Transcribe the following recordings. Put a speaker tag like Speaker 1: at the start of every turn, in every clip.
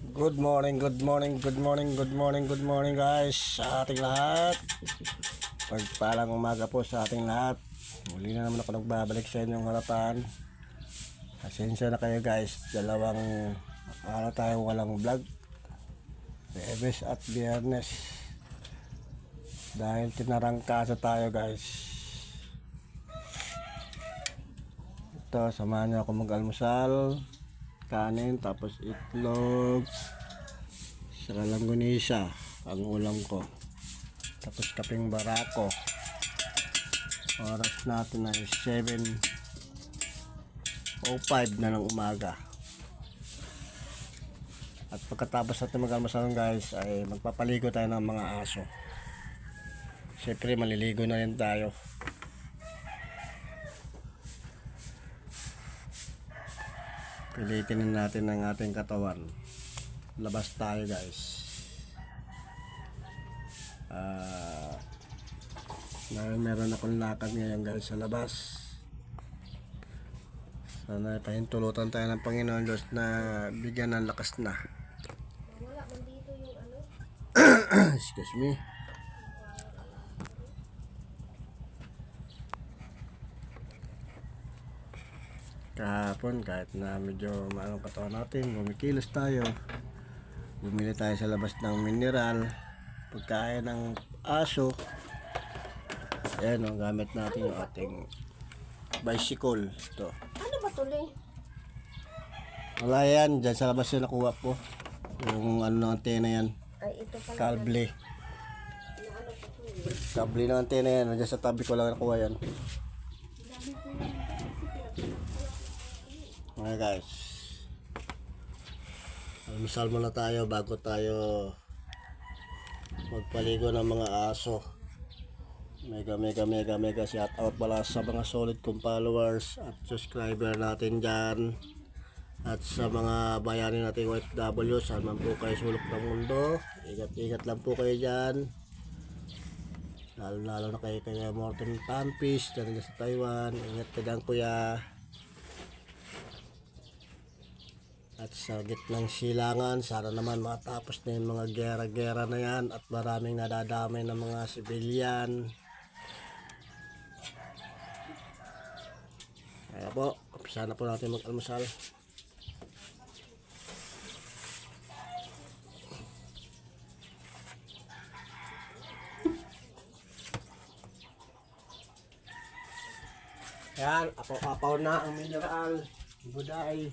Speaker 1: Good morning, good morning, good morning, good morning, good morning guys sa ating lahat. Pagpalang umaga po sa ating lahat. Muli na naman ako nagbabalik sa inyong harapan. Pasensya na kayo guys, dalawang araw tayong walang vlog, Huwebes at Biyernes, dahil tinarangkasa tayo guys. Ito, samahan niyo ako mag-almusal. Kanin, tapos itlog, saka langgunisa ang ulam ko, tapos kaping barako. Oras natin ay 7:05 na ng umaga. At pagkatapos natin mag-almusal guys, ay magpapaligo tayo ng mga aso. Siyempre maliligo na rin tayo. Pilitin natin ang ating katawan. Labas tayo guys. Meron akong lakad ngayon guys sa labas. Sana pahintulutan tayo ng Panginoon Diyos na bigyan ng lakas na.
Speaker 2: Wala man dito yung ano.
Speaker 1: Excuse me. Kahapon kahit na medyo maanong katawan natin, bumikilos tayo. Bumili tayo sa labas ng mineral, pagkain ng aso. Ayan o, gamit natin yung ating bicycle. Ito.
Speaker 2: Ano ba tuloy?
Speaker 1: Wala yan, dyan sa labas yung nakuha po. Yung ano ng antena yan,
Speaker 2: Ay, ito pala.
Speaker 1: kable.
Speaker 2: Ano pa tuloy?
Speaker 1: Kable ng antena yan, dyan sa tabi ko lang nakuha yan. Okay guys, almusal muna tayo bago tayo magpaligo ng mga aso. Mega shout out pala sa mga solid kong followers at subscriber natin dyan, at sa mga bayani nating OFW saan man po kayo sulok ng mundo. Ingat lang po kayo dyan, lalo na kayo kaya Morton Pampis dyan sa Taiwan. Ingat ka dyan kuya. At sa gitnang silangan, sana naman matapos na yung mga gera-gera na yan at maraming nadadamay ng mga sibilyan. Kaya po, umpisa na po natin mag-almusal. Yan, apaw-apaw na ang mineral, buday.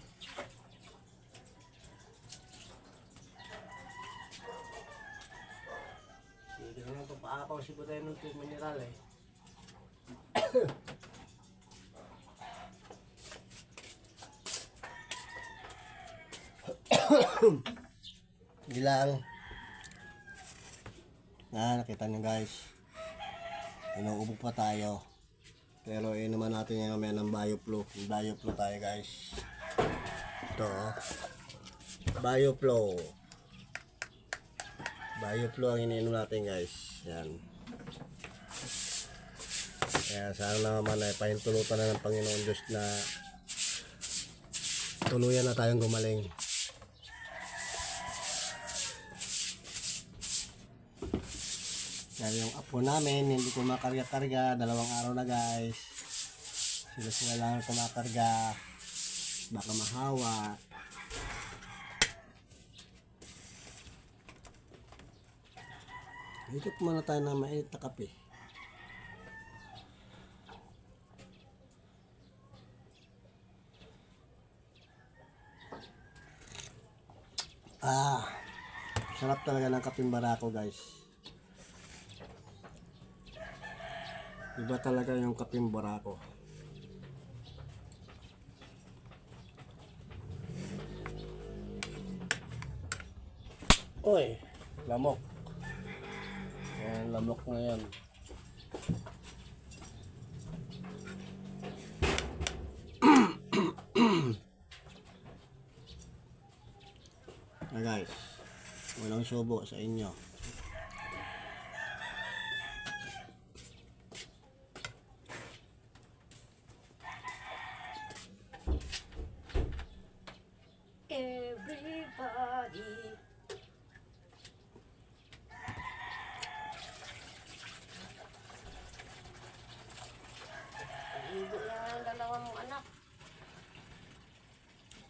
Speaker 1: Hindi naman ito paapaw si buday ng mineral eh. Hindi lang. Nakita nyo guys, inuubo pa tayo. Pero inuman natin yung mamaya ng BioFlow. BioFlow tayo guys. Ito BioFlow. BioFlow ang iniinom natin guys. Yan. Kaya sana naman ay pahintulutan na ng Panginoon Diyos na tuluyan na tayong gumaling. Kaya yung apo namin hindi ko makarga-karga, 2 araw na guys. Sila lang kumakarga, baka mahawa. Ikot muna tayo na mainit na kape. Sarap talaga ng kapeng barako guys. Iba talaga yung kapeng barako. Oy, lamok. Ayan, lamok na yan. Guys, walang subo sa inyo.
Speaker 2: Everybody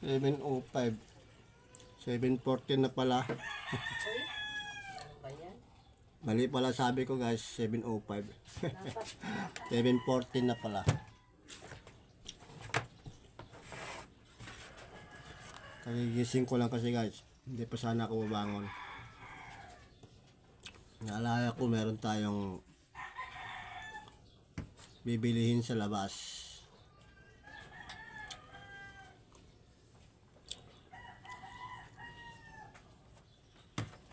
Speaker 1: 7:05. 7:14 na pala.
Speaker 2: Uy, ano ba yan?
Speaker 1: Mali pala sabi ko guys, 7:05.
Speaker 2: Dapat
Speaker 1: 7:14 na pala. Kagigising ko lang kasi guys. Hindi pa sana ako mabangon. Naalala ko meron tayong bibilihin sa labas.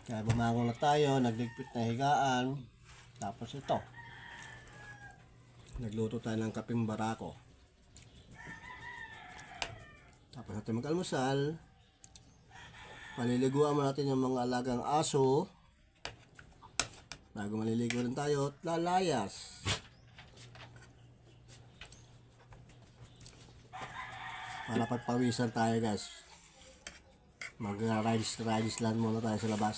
Speaker 1: Kaya bumangon na tayo, nagligpit na higaan. Tapos ito. Nagluto tayo ng kapeng barako. Tapos natin mag-almusal. Paliliguan mo natin yung mga alagang aso. Bago maliligo rin tayo, lalayas. Para pagpawisan tayo guys. Mag-rides lang muna tayo sa labas.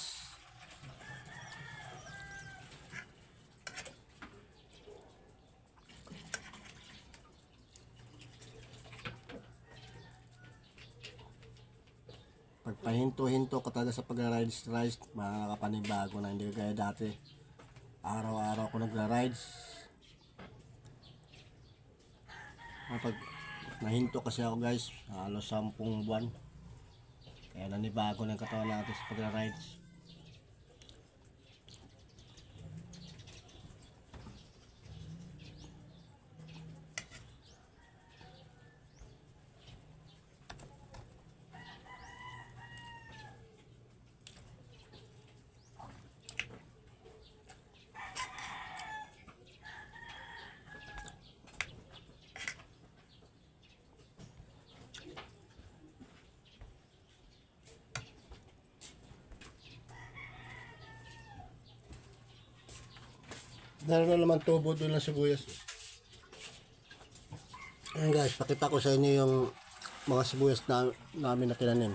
Speaker 1: Pagpahinto-hinto ka talaga sa pag-rides, mga nakapanibago na hindi kagaya dati. Araw-araw ko nagra-rides. Pag nahinto kasi ako guys, halos 10 buwan. Kaya nanibago ng katawan natin sa pagra-rides. Meron na naman tubo doon ng sibuyas. Ayan guys, pakita ko sa inyo yung mga sibuyas na namin na tinanim.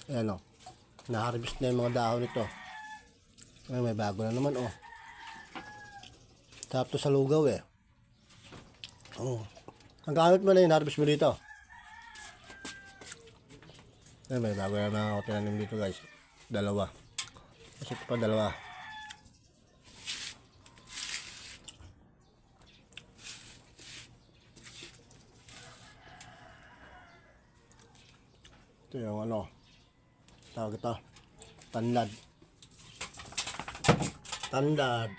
Speaker 1: Ayan o. Na-harvest na yung mga dahon nito. Ay, may bago na naman oh. Sarap to sa lugaw eh. Oh. Ang gamit mo na yun, harvest mo dito. Ay, may bago na naman ako tinanim dito guys. Dalawa. Kasi ito pa dalawa. Ito yung ano, tawag ito, tanlad. Tanlad.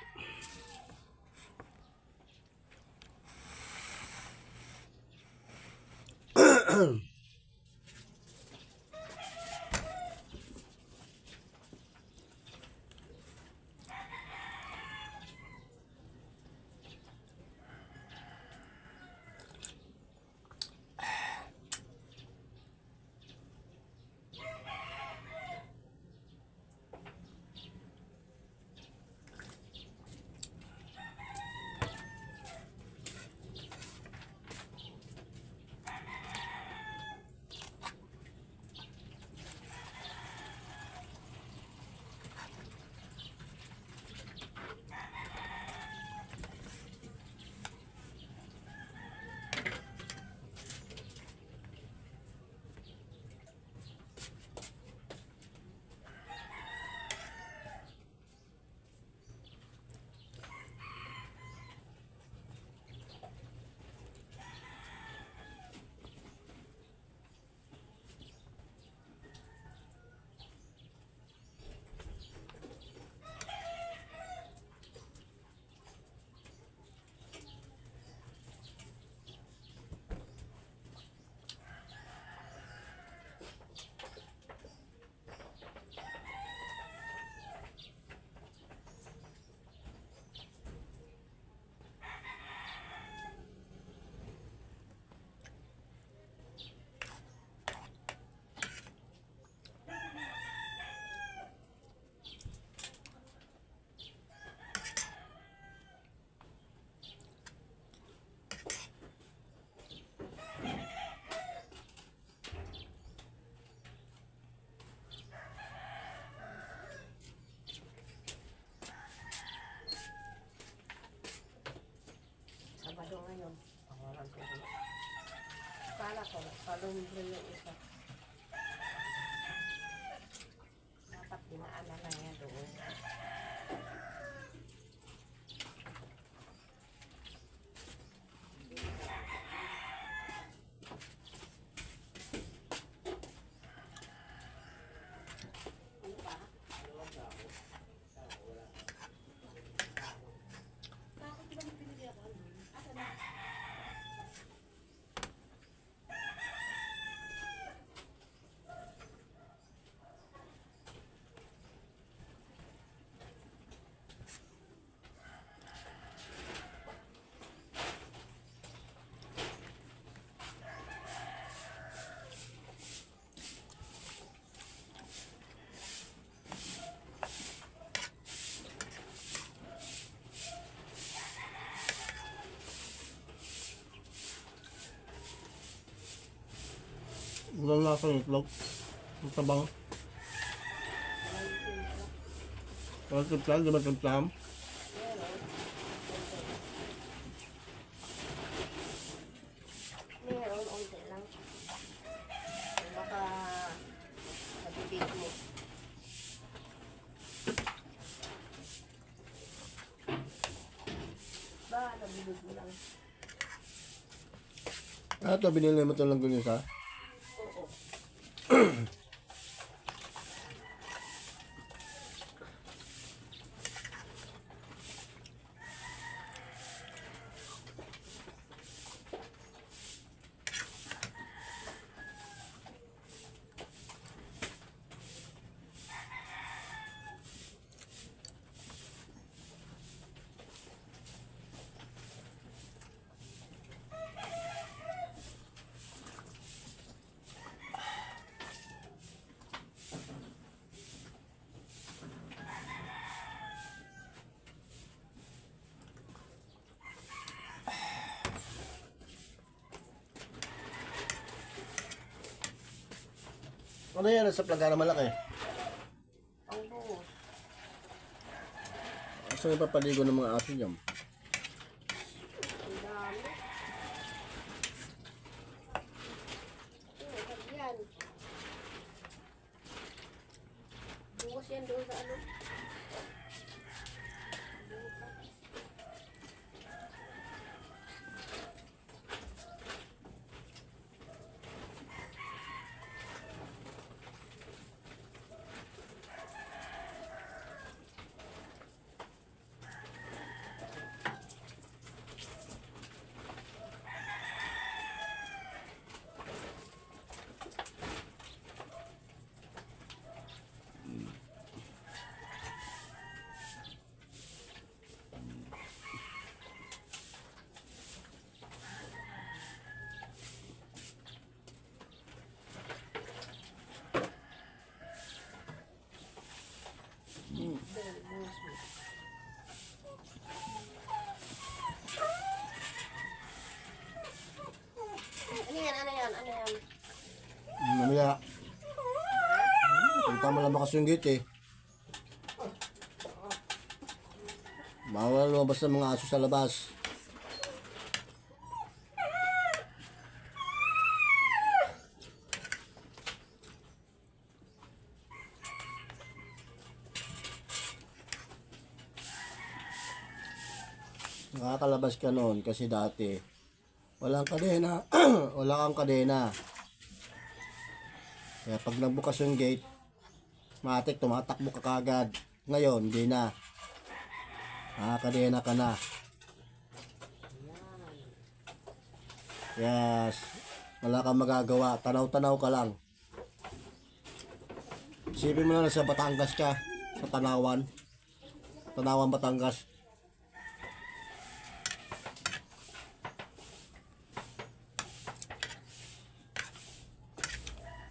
Speaker 2: Sabado ngayon. Pangalan ko. Kala ko, palong yung isa.
Speaker 1: Walang lasa ng itlog. Ang tabang. Walang timplan, di ba timplan?
Speaker 2: Meron, onti lang. Baka sa bibig mo. Ba, sa bibig mo lang.
Speaker 1: Ah, ito, binili mo ito lang ganyan sa?
Speaker 2: Oo.
Speaker 1: Ano yan? Sa plaga na malaki.
Speaker 2: Ang buhos.
Speaker 1: Saan yung papaligo ng mga aso niyan?
Speaker 2: Ang dami. Yan. Buhos yan doon sa ano. Ano yan? Ano yan? Ano yan?
Speaker 1: Mamaya. Punta mo lang bakas yung gate eh. Bawal lumabas ng mga aso sa labas. Nakakalabas ka noon kasi dati walang kadena. Wala kang kadena. Kaya pag nagbukas yung gate, matik tumatakbo ka kagad. Ngayon, hindi na. Nakakadena ka na. Yes. Wala kang magagawa. Tanaw-tanaw ka lang. Isipin mo na sa Batangas ka. Sa Tanawan. Tanawan, Batangas.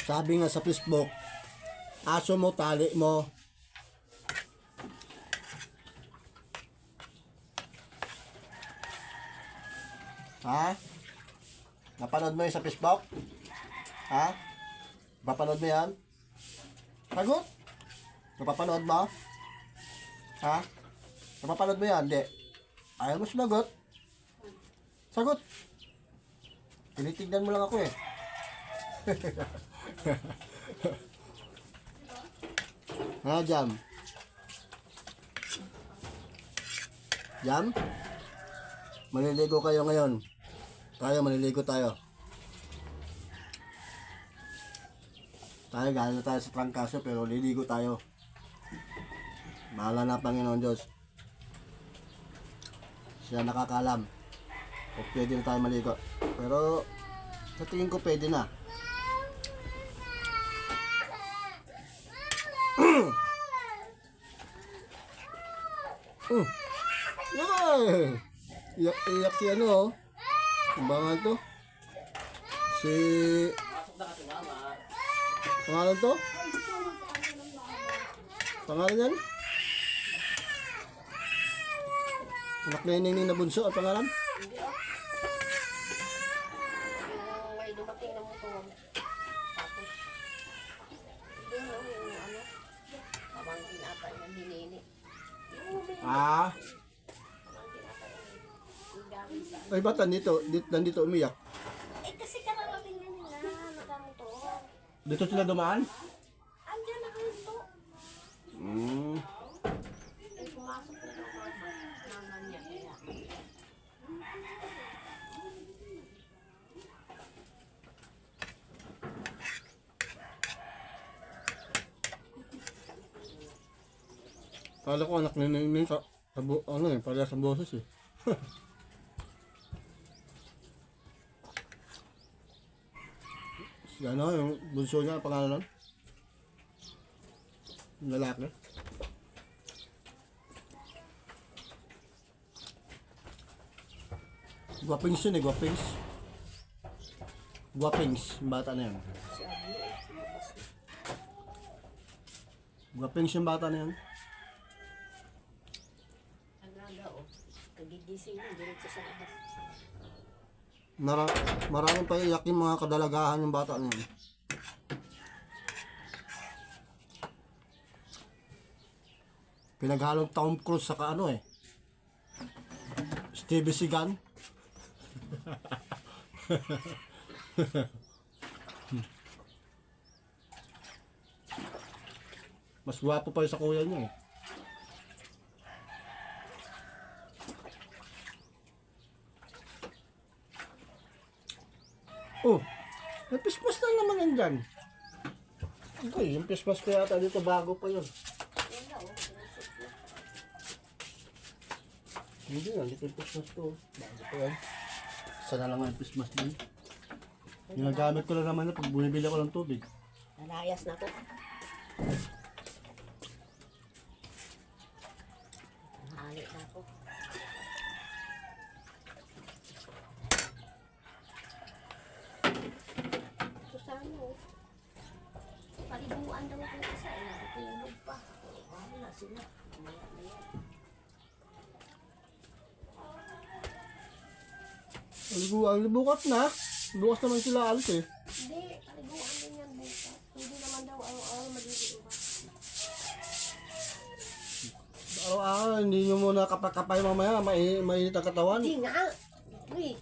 Speaker 1: Sabi nga sa Facebook, aso mo, tali mo. Ha? Napanood mo yun sa Facebook? Ha? Napanood mo yan? Sagot? Napapanood mo? Ha? Napapanood mo yan? Hindi. Ayaw mo sumagot? Sagot. Tinitignan mo lang ako eh. Ha, Jam? Jam? Maliligo kayo ngayon. Maliligo tayo. Galing na tayo sa trangkaso pero liligo tayo. Bahala na Panginoon Diyos. Siya nakakalam. O pwede na tayo maligo. Pero sa tingin ko pwede na. Yay! Iyak-iyak yan oh. Kumbangan to. Si... Pangalan to? Pangalan yan? Anak na yung na bunso at pangalan?
Speaker 2: Hindi ah. Yung may dumating na motor. Tapos tinapay na binili. Yung binili.
Speaker 1: Ah,
Speaker 2: Ang tinapay yung gamit sa
Speaker 1: ay ba't nandito umiyak?
Speaker 2: Eh kasi kararating na nila, madami to.
Speaker 1: Dito sila dumaan?
Speaker 2: Andiyan na kayo to.
Speaker 1: Hmm.
Speaker 2: Eh pumasok na daw mama niya kaya.
Speaker 1: Kala ko anak ni Ningning ano eh, parehas ang boses eh. Si ano, yung bunso niya, pangalan nun? Yung lalaki. Guwapings yun eh, guwapings. Guwapings, yung bata na yun.
Speaker 2: Si Ablo, lumabas na.
Speaker 1: Guwapings yung bata na yun.
Speaker 2: Agaga o. Kagigising na, diretso sa labas.
Speaker 1: Maraming paiyak yung mga kadalagahan yung bata na yun. Pinaghalong Tom Cruise sa ano eh. Stevie Seagal. Mas gwapo pa yung sa kuya niya eh. Oh, may pispas na naman yan dyan. Okay, yung pispas ko yata dito bago pa yun.
Speaker 2: Yan na o, sinisip na.
Speaker 1: Hindi na, dito yung pismas ko. Bago pa yan. Sana lang ang pismas din. Ginagamit ko lang naman na pag bumibili ako ng tubig.
Speaker 2: Nalayas na to. Hali na to. Ito sa ano, paliguan daw itong isa eh. Natutulog pa. Wala sila. Maya na yan.
Speaker 1: Ang bukas na. Bukas naman sila alis eh.
Speaker 2: Hindi, paliguan din yan bukas. Hindi naman daw araw-araw magiging ba.
Speaker 1: Araw-araw, hindi nyo muna kapay mamaya. Mainit ang katawan.
Speaker 2: Hindi nga. Uy,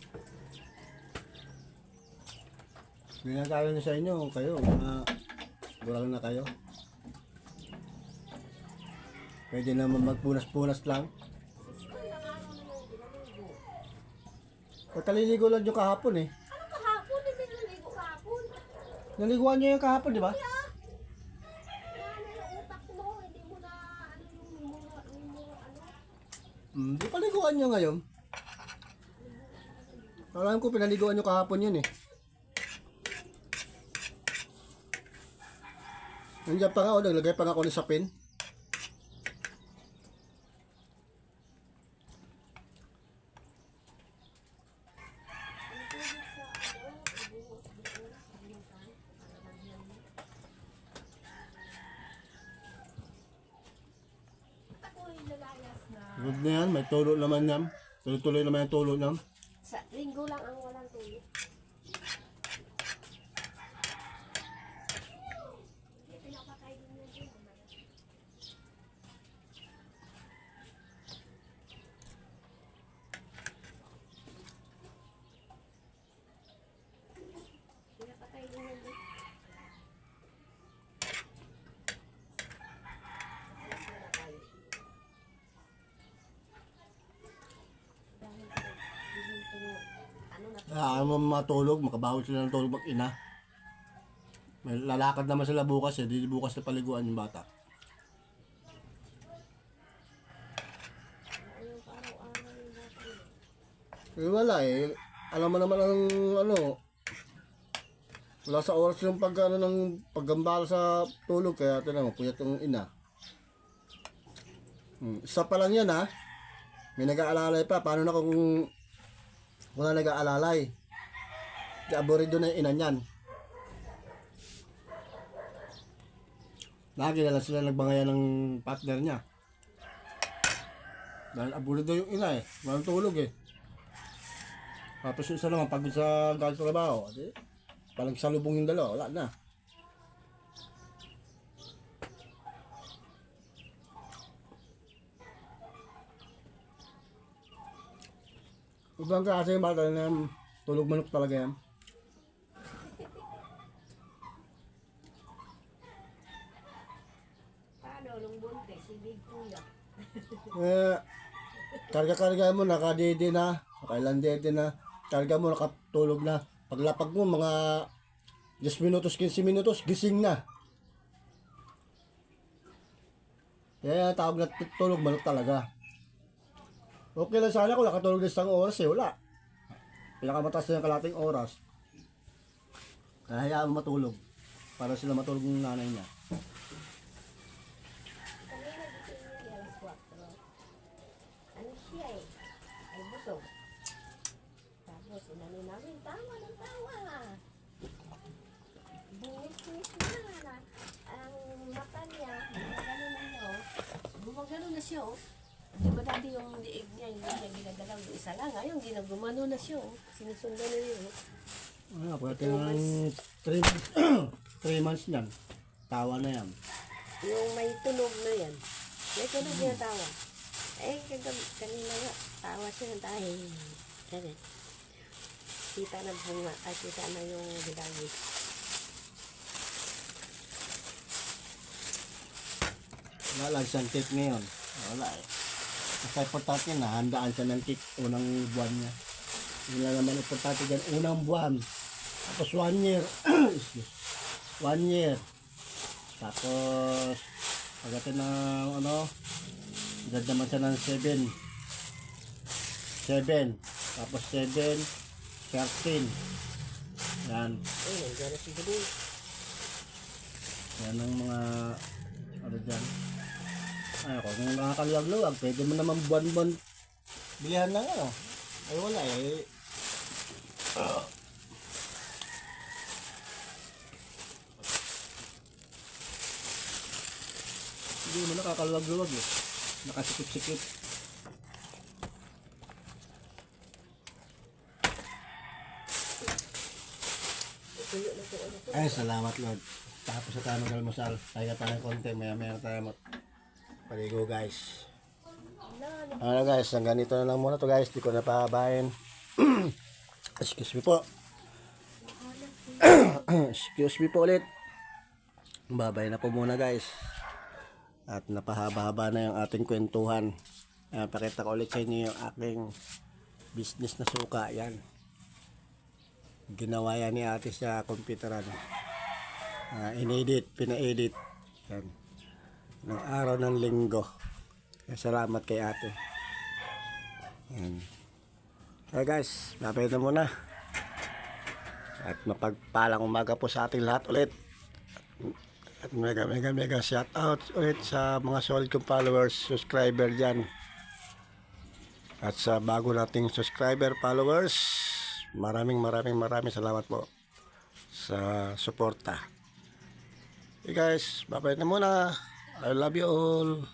Speaker 1: Ginagawa niyo sa inyo, kayo, mga bulang na kayo. Pwede naman magpunas-punas lang.
Speaker 2: ilang araw na yung ginaligo.
Speaker 1: Kataliligo lang yung kahapon eh.
Speaker 2: Ano kahapon? Hindi naligo kahapon.
Speaker 1: Naliguan nyo yung kahapon, di ba?
Speaker 2: Yan na yung utak mo. Hindi mo na ano yung ano.
Speaker 1: Di paliguan nyo ngayon. Alam ko pinaliguan nyo kahapon yun eh. Nandiyan pa nga o, naglagay pa nga ako ng sapin.
Speaker 2: Ako'y lalayas na.
Speaker 1: Good na yan, may tulo naman yan. Tuloy-tuloy naman yung tulo niyan.
Speaker 2: Sa linggo lang ang walang tuloy. Hindi pinapatay din yun din. Pinapatay din yun din. Alas na tayo. Dahil bigyan ko ano na
Speaker 1: Ano mo matulog, makabawal sila ng tulog mag-ina. May lalakad naman sila bukas eh, di bukas na paliguan yung bata.
Speaker 2: yung araw-araw yung natin.
Speaker 1: Eh wala eh, alam mo naman ang ano, wala sa oras yung ng paggambala sa tulog, kaya tinanong, puyat yung ina. Isa pa lang yan ha, may nag-aalalay pa, paano na kung wala nag-aalalay? Aborido na yung ina niyan. Lagi na lang sila nagbangayan ng partner niya. Dahil aborido yung ina eh, walang tulog eh. Tapos yung isa naman, pagod sa galing sa trabaho, palang salubong yung dalawa, wala na. Ibang klase yung bata na yan, tulog manok talaga yan.
Speaker 2: Paano nung buntis, si Big Kuya?
Speaker 1: Eh, karga-karga mo, nakadede na, nakailan dede na, karga mo, nakatulog na. Paglapag mo, mga 10 minutos, 15 minutos, gising na. Kaya tawag na tulog manok talaga. Okay lang sana kung nakatulog na isang oras eh, wala. Pinakamataas na yung kalating oras. Kaya hayaan mo matulog. Para sila matulog ng nanay niya.
Speaker 2: Kanina gising niya alas 4. Ano siya eh? Ay busog. Tapos inano namin, tawa ng tawa. Bungis-bungis na. Ang mata niya, gumagano na siya oh. Gumagano na siya oh. Di ba dati yung liig niya, hindi niya ginagalaw yung isa lang. Ngayon, ginagumano na siya oh. Sinusundan na niya oh.
Speaker 1: Pwede ng 3 months niyan. Tawa na yan.
Speaker 2: Yung may tunog na yan. May tunog niya tawa. Eh, kanina nga, tawa siya ng tayo. Kasi, kita na bunga, ay kita na yung bilangit.
Speaker 1: Wala lang siyang cake ngayon. Wala eh. Kasi importante na, handaan siya ng cake unang buwan niya. Yun lang naman importante dyan, unang buwan. Tapos 1 year. 1 year. Tapos, pagdating ng ano, dyan naman siya ng 7. 7. Tapos 7, 13. Yan.
Speaker 2: Eh, nandiyan na si Billy.
Speaker 1: Yan ang mga, ano dyan. Ay, kung nakakaluwag-luwag, pwede mo naman buwan-buwan bilihan ng ano. Ay, wala eh. Hindi mo nakakaluwag-luwag eh. Nakasikip-sikip.
Speaker 2: Tuyo na po ano po.
Speaker 1: Ay, salamat Lord. Tapos sa tayo mag-almusal. Tayo tayong konti. Maya-maya tayo paligo guys. Ano guys, hanggang dito na lang muna to guys. Di ko na pahabahin. Excuse me po. Excuse me po ulit. Babay na po muna guys. At napahaba-haba na yung ating kwentuhan. Pakita ko ulit sa inyo yung aking business na suka. Yan. Ginawa yan ni ate sa computeran. Inedit, pina-edit. Yan. Ng araw ng linggo. Kaya salamat kay ate. Yan. So guys, babay na muna. At mapagpalang umaga po sa ating lahat ulit. At mega shout out ulit sa mga solid kong followers, subscriber dyan. At sa bago nating subscriber, followers, maraming salamat po sa suporta. Hey guys, babay na muna. I love you all.